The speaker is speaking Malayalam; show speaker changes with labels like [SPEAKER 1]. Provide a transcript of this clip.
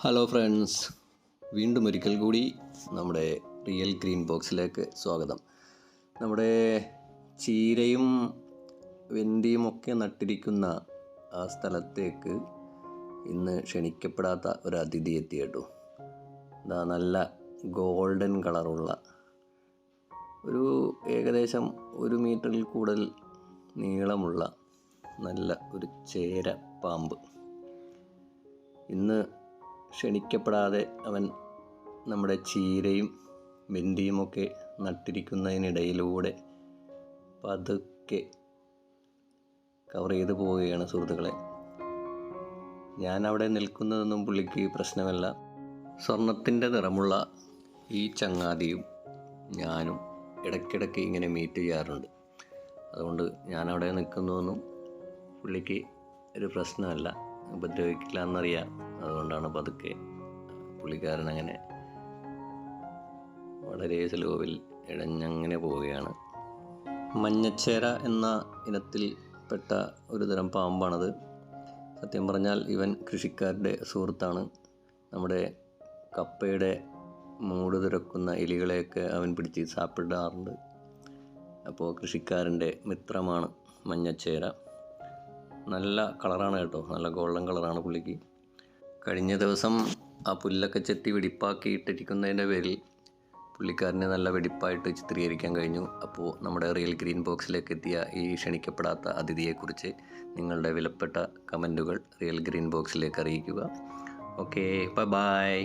[SPEAKER 1] ഹലോ ഫ്രണ്ട്സ്, വീണ്ടും ഒരിക്കൽ കൂടി നമ്മുടെ റിയൽ ഗ്രീൻ ബോക്സിലേക്ക് സ്വാഗതം. നമ്മുടെ ചീരയും വെന്തിയും ഒക്കെ നട്ടിരിക്കുന്ന ആ സ്ഥലത്തേക്ക് ഇന്ന് ക്ഷണിക്കപ്പെടാത്ത ഒരു അതിഥി എത്തി കേട്ടോ. നല്ല ഗോൾഡൻ കളറുള്ള ഒരു ഏകദേശം 1 മീറ്ററിൽ കൂടുതൽ നീളമുള്ള നല്ല ഒരു ചേര പാമ്പ്. ഇന്ന് ക്ഷണിക്കപ്പെടാതെ അവൻ നമ്മുടെ ചീരയും വെന്തിയുമൊക്കെ നട്ടിരിക്കുന്നതിനിടയിലൂടെ പതുക്കെ കവർ ചെയ്ത് പോവുകയാണ് സുഹൃത്തുക്കളെ. ഞാൻ അവിടെ നിൽക്കുന്നതൊന്നും പുള്ളിക്ക് പ്രശ്നമല്ല. സ്വർണത്തിൻ്റെ നിറമുള്ള ഈ ചങ്ങാതിയും ഞാനും ഇടയ്ക്കിടയ്ക്ക് ഇങ്ങനെ മീറ്റ് ചെയ്യാറുണ്ട്. അതുകൊണ്ട് ഞാനവിടെ നിൽക്കുന്നതൊന്നും പുള്ളിക്ക് ഒരു പ്രശ്നമല്ല, ഉപദ്രവിക്കില്ല എന്നറിയാം. അതുകൊണ്ടാണ് പതുക്കെ പുള്ളിക്കാരൻ അങ്ങനെ വളരെ സ്ലോവിൽ ഇഴഞ്ഞങ്ങനെ പോവുകയാണ്. മഞ്ഞച്ചേര എന്ന ഇനത്തിൽപ്പെട്ട ഒരു തരം പാമ്പാണത്. സത്യം പറഞ്ഞാൽ ഇവൻ കൃഷിക്കാരുടെ സുഹൃത്താണ്. നമ്മുടെ കപ്പയുടെ മൂട് തുറക്കുന്ന എലികളെയൊക്കെ അവൻ പിടിച്ച് സാപ്പിടാറുണ്ട്. അപ്പോൾ കൃഷിക്കാരൻ്റെ മിത്രമാണ് മഞ്ഞച്ചേര. നല്ല കളറാണ് കേട്ടോ, നല്ല ഗോൾഡൻ കളറാണ് പുള്ളിക്ക്. കഴിഞ്ഞ ദിവസം ആ പുല്ലൊക്കെ ചെത്തി വെടിപ്പാക്കി ഇട്ടിരിക്കുന്നതിൻ്റെ പേരിൽ പുള്ളിക്കാരനെ നല്ല വെടിപ്പായിട്ട് ചിത്രീകരിക്കാൻ കഴിഞ്ഞു. അപ്പോൾ നമ്മുടെ റിയൽ ഗ്രീൻ ബോക്സിലേക്ക് എത്തിയ ഈ ക്ഷണിക്കപ്പെടാത്ത അതിഥിയെക്കുറിച്ച് നിങ്ങളുടെ വിലപ്പെട്ട കമൻറ്റുകൾ റിയൽ ഗ്രീൻ ബോക്സിലേക്ക് അറിയിക്കുക. Okay, by.